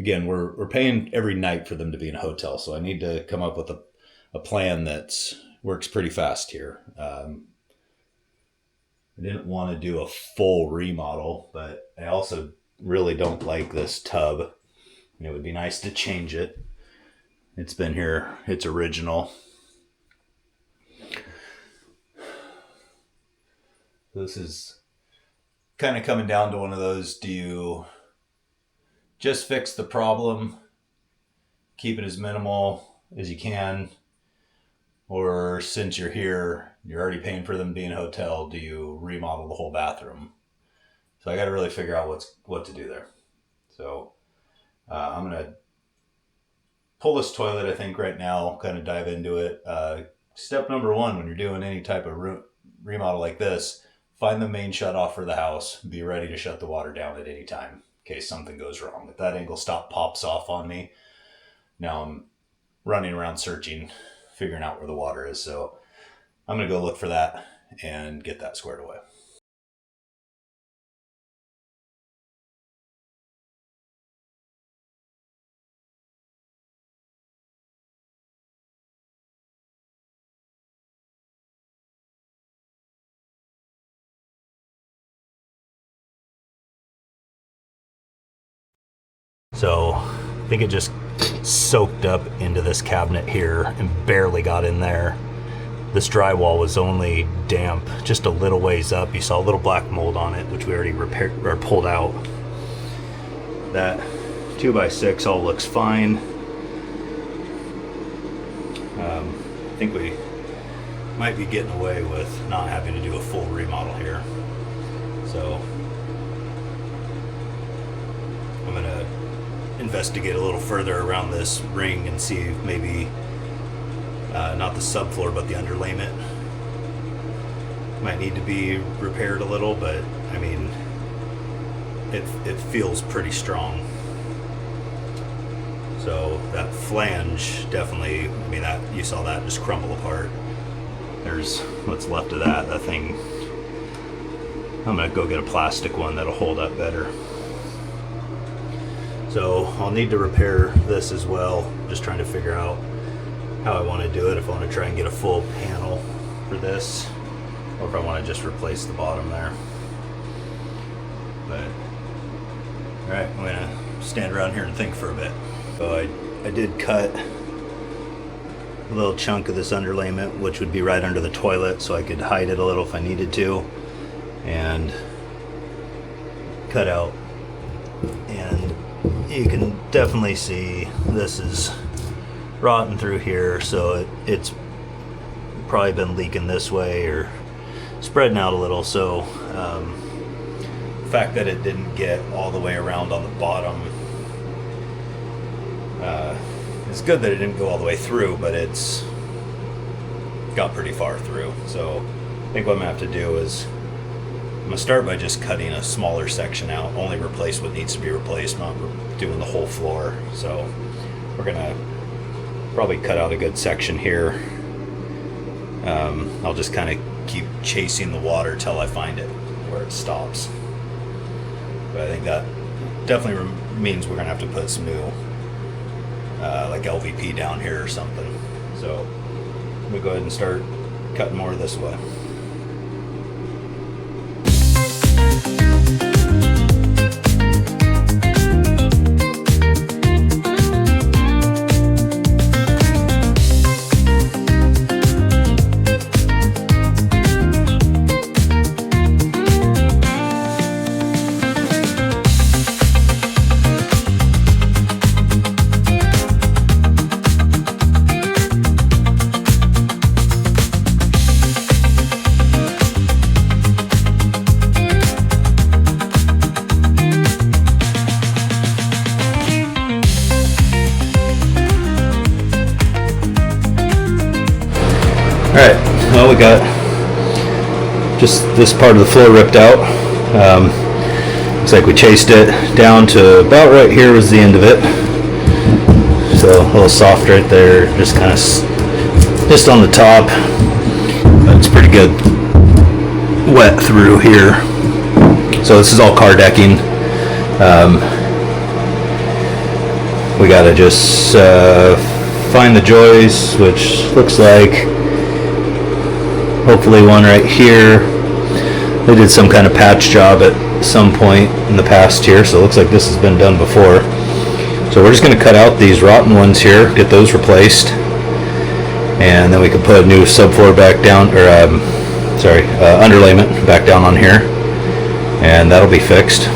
again, we're paying every night for them to be in a hotel, so I need to come up with a plan that works pretty fast here. I didn't want to do a full remodel, but I also really don't like this tub. And it would be nice to change it. It's been here, it's original. This is kind of coming down to one of those, do you just fix the problem, keep it as minimal as you can, or since you're here, you're already paying for them to be in a hotel, do you remodel the whole bathroom? So I got to really figure out what to do there. So I'm going to pull this toilet, I think, right now, kind of dive into it. Step number one, when you're doing any type of remodel like this, find the main shutoff for the house. Be ready to shut the water down at any time in case something goes wrong. If that angle stop pops off on me, now I'm running around searching, figuring out where the water is. So I'm going to go look for that and get that squared away. So I think it just soaked up into this cabinet here and barely got in there. This drywall was only damp just a little ways up. You saw a little black mold on it, which we already repaired or pulled out. That 2x6 all looks fine. I think we might be getting away with not having to do a full remodel here. So I'm gonna investigate a little further around this ring and see if maybe not the subfloor but the underlayment might need to be repaired a little, but I mean it feels pretty strong. So that flange definitely, I mean, that you saw that just crumble apart. There's what's left of that thing. I'm gonna go get a plastic one that'll hold up better. So I'll need to repair this as well. Just trying to figure out how I want to do it. If I want to try and get a full panel for this, or if I want to just replace the bottom there. But all right, I'm gonna stand around here and think for a bit. So I did cut a little chunk of this underlayment, which would be right under the toilet, so I could hide it a little if I needed to, and cut out. And you can definitely see this is rotten through here, so it's probably been leaking this way or spreading out a little. So the fact that it didn't get all the way around on the bottom, it's good that it didn't go all the way through, but it's got pretty far through. So I think what I'm gonna have to do is I'm gonna start by just cutting a smaller section out, only replace what needs to be replaced, not doing the whole floor. So we're gonna probably cut out a good section here. I'll just kind of keep chasing the water till I find it where it stops. But I think that definitely means we're gonna have to put some new like LVP down here or something. So I'm gonna go ahead and start cutting more this way. Alright, well, we got just this part of the floor ripped out. Looks like we chased it down to about right here was the end of it. So a little soft right there, just kind of just on the top. But it's pretty good wet through here. So this is all car decking. We gotta just find the joist, which looks like hopefully one right here. They did some kind of patch job at some point in the past here, so it looks like this has been done before. So we're just going to cut out these rotten ones here, get those replaced, and then we can put a new subfloor back down, or underlayment back down on here, and that'll be fixed.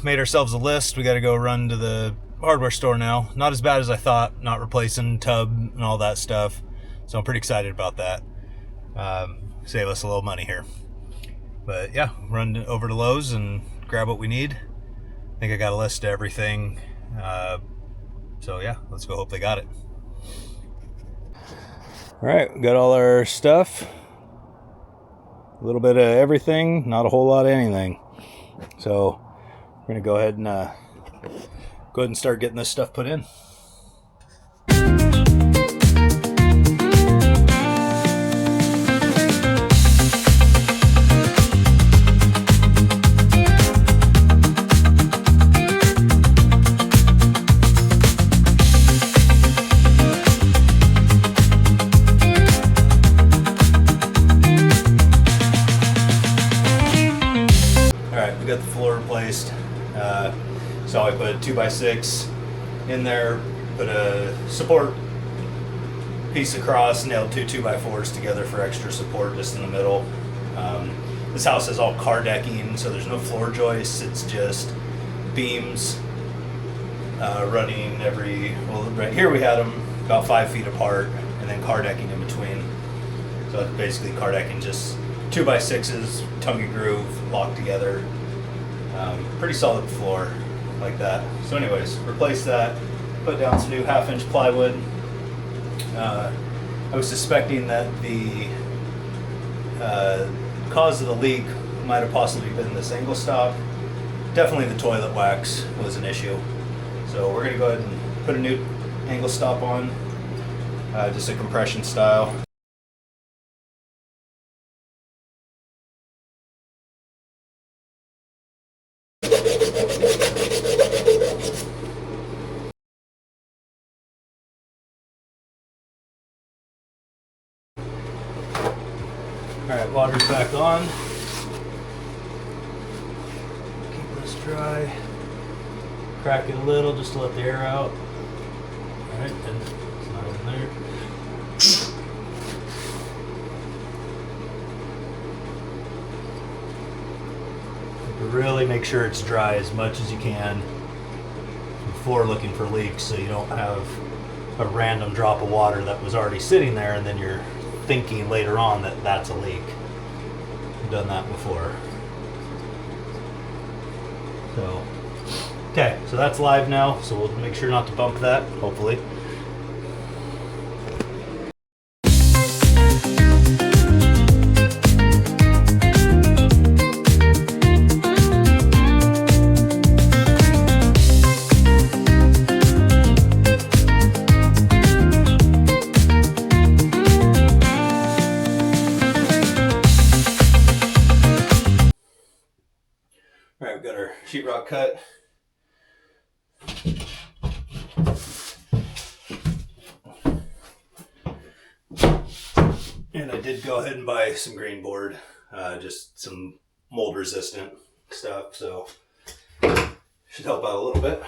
Made ourselves a list. We got to go run to the hardware store now. Not as bad as I thought, not replacing tub and all that stuff. So I'm pretty excited about that. Save us a little money here. But yeah, run over to Lowe's and grab what we need. I think I got a list of everything. So yeah, let's go hope they got it. All right, we got all our stuff. A little bit of everything, not a whole lot of anything. So we're gonna go ahead and start getting this stuff put in. All right, we got the floor replaced. So I put a 2x6 in there, put a support piece across, nailed two 2x4s together for extra support just in the middle. This house is all car decking, so there's no floor joists. It's just beams running right here we had them about 5 feet apart, and then car decking in between. So it's basically car decking, just 2x6s, tongue and groove, locked together. Pretty solid floor like that. So anyways, replace that, put down some new 1/2-inch plywood. I was suspecting that the cause of the leak might have possibly been this angle stop. Definitely the toilet wax was an issue. So we're gonna go ahead and put a new angle stop on, just a compression style. Alright, water's back on. Keep this dry. Crack it a little just to let the air out. Alright, and it's not in there. Really make sure it's dry as much as you can before looking for leaks, so you don't have a random drop of water that was already sitting there and then you're thinking later on that that's a leak. I've done that before. So, okay, so that's live now, so we'll make sure not to bump that, hopefully. Alright, we've got our sheetrock cut. And I did go ahead and buy some green board, just some mold resistant stuff, so Should help out a little bit.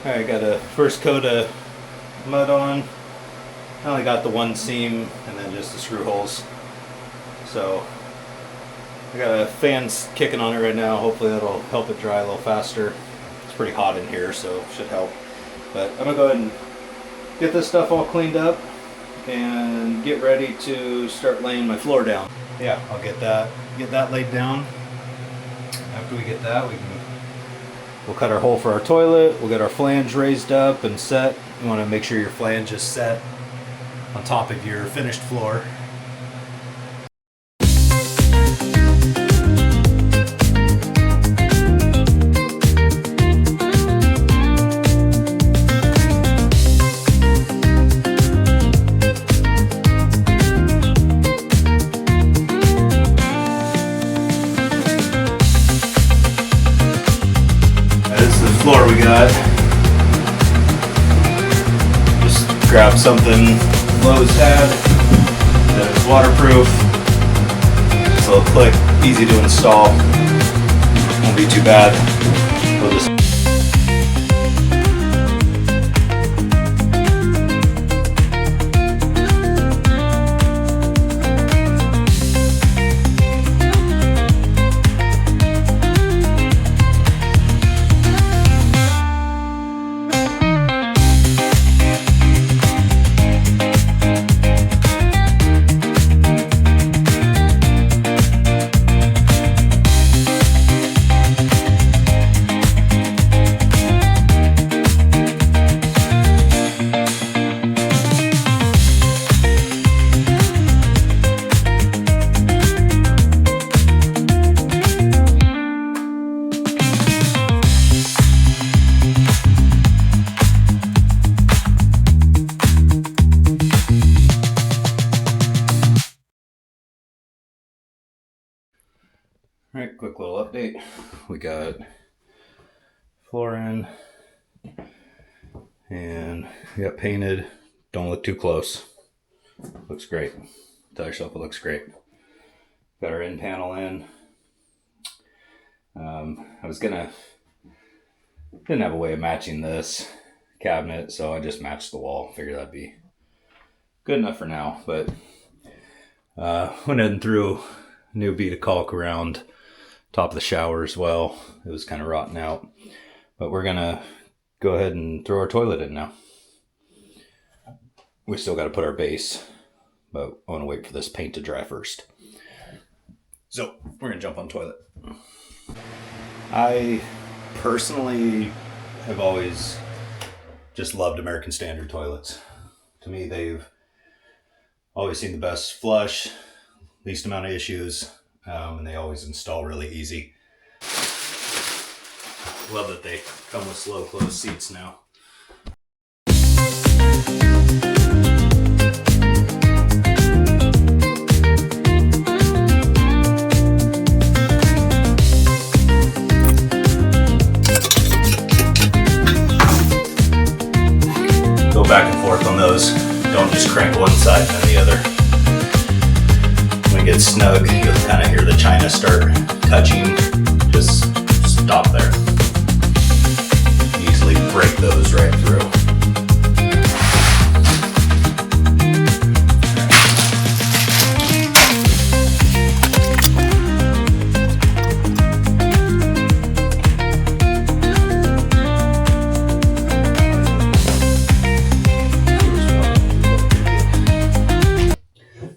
Alright, got a first coat of mud on. I only got the one seam and then just the screw holes. So I got a fan kicking on it right now. Hopefully that'll help it dry a little faster. It's pretty hot in here, so it should help. But I'm gonna go ahead and get this stuff all cleaned up and get ready to start laying my floor down. Yeah, I'll get that laid down. After we get that, we'll cut our hole for our toilet. We'll get our flange raised up and set. You want to make sure your flange is set on top of your finished floor. Floor we got. Just grab something Lowe's had that is waterproof. Just a little quick, easy to install. Won't be too bad. We'll just Alright, quick little update. We got floor in and we got painted. Don't look too close. Looks great. Tell yourself it looks great. Got our end panel in. Didn't have a way of matching this cabinet, so I just matched the wall. Figured that'd be good enough for now, but went in and threw a new bead of caulk around top of the shower as well. It was kind of rotten out, but we're gonna go ahead and throw our toilet in now. We still got to put our base, but I want to wait for this paint to dry first. So we're gonna jump on toilet. I personally have always just loved American Standard toilets. To me, they've always seen the best flush, least amount of issues. And they always install really easy. Love that they come with slow close seats now. Go back and forth on those. Don't just crank one side and then the other. When it gets snug, you'll kind of hear the china start touching. Just stop there. Easily break those right through.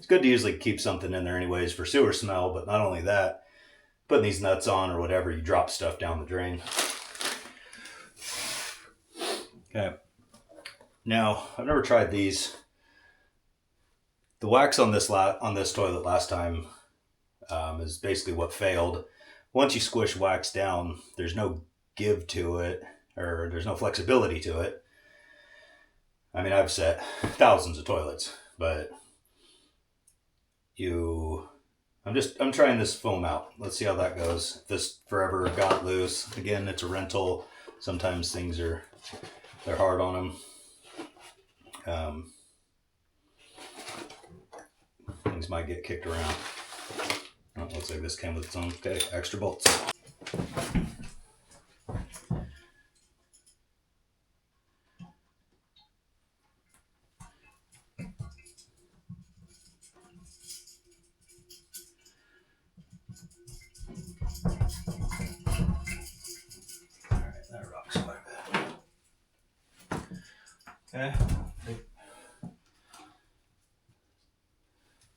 Good to usually keep something in there anyways for sewer smell, but not only that, putting these nuts on or whatever, you drop stuff down the drain. Okay. Now, I've never tried these. The wax on this toilet last time is basically what failed. Once you squish wax down, there's no give to it, or there's no flexibility to it. I mean, I've set thousands of toilets, but I'm trying this foam out. Let's see how that goes. If this forever got loose, again, it's a rental. Sometimes they're hard on them. these might get kicked around. Oh, looks like this came with its own extra bolts. Alright, that rocks quite a bit. Okay.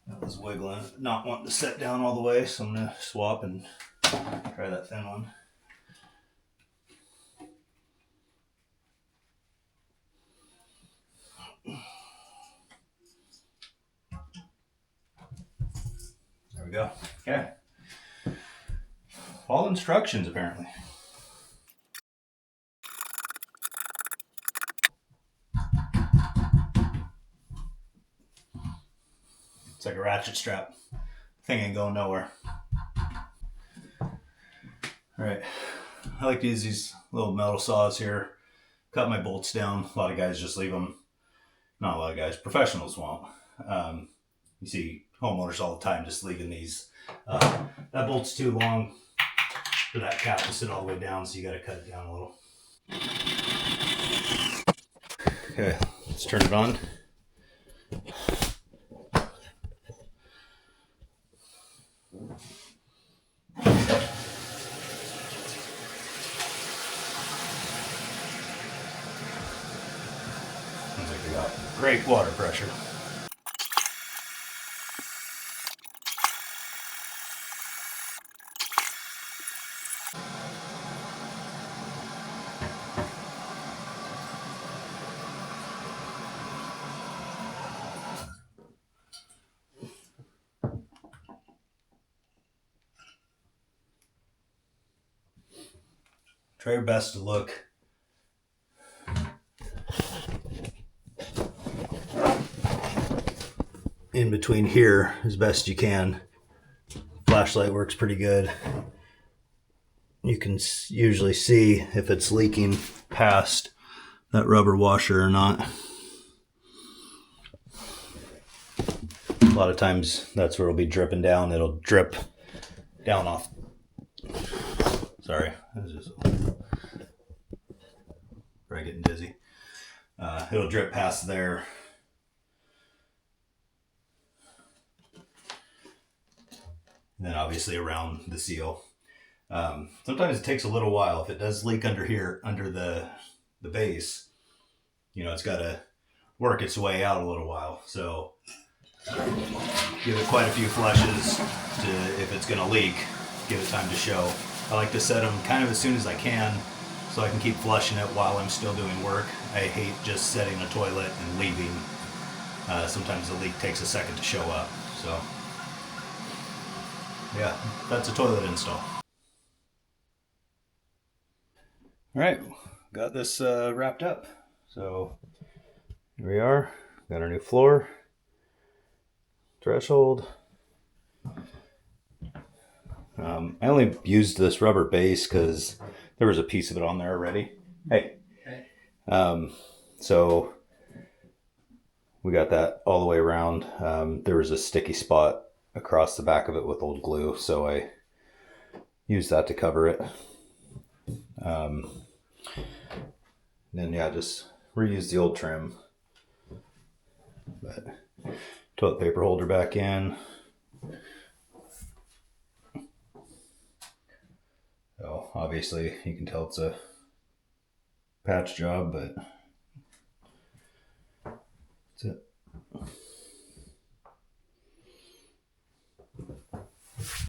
That was wiggling, not wanting to set down all the way, so I'm gonna swap and try that thin one. There we go. Okay. All instructions apparently. It's like a ratchet strap. Thing ain't going nowhere. Alright. I like to use these little metal saws here. Cut my bolts down. A lot of guys just leave them. Not a lot of guys. Professionals won't. You see homeowners all the time just leaving these. That bolt's too long for that cap to sit all the way down, so you got to cut it down a little. Okay, let's turn it on. Looks like we got great water pressure. Try your best to look in between here as best you can. Flashlight works pretty good. You can usually see if it's leaking past that rubber washer or not. A lot of times that's where it'll be dripping down. It'll drip down off. Sorry, I was just probably getting dizzy. It'll drip past there. And then obviously around the seal. Sometimes it takes a little while. If it does leak under here, under the base, you know, it's got to work its way out a little while. So give it quite a few flushes to, if it's going to leak, give it time to show. I like to set them kind of as soon as I can so I can keep flushing it while I'm still doing work. I hate just setting a toilet and leaving. Sometimes the leak takes a second to show up. So yeah, that's a toilet install. All right, got this wrapped up. So here we are, got our new floor, threshold. I only used this rubber base because there was a piece of it on there already. Hey. So we got that all the way around. There was a sticky spot across the back of it with old glue, so I used that to cover it. Then yeah, just reuse the old trim. But toilet paper holder back in. So obviously you can tell it's a patch job, but that's it.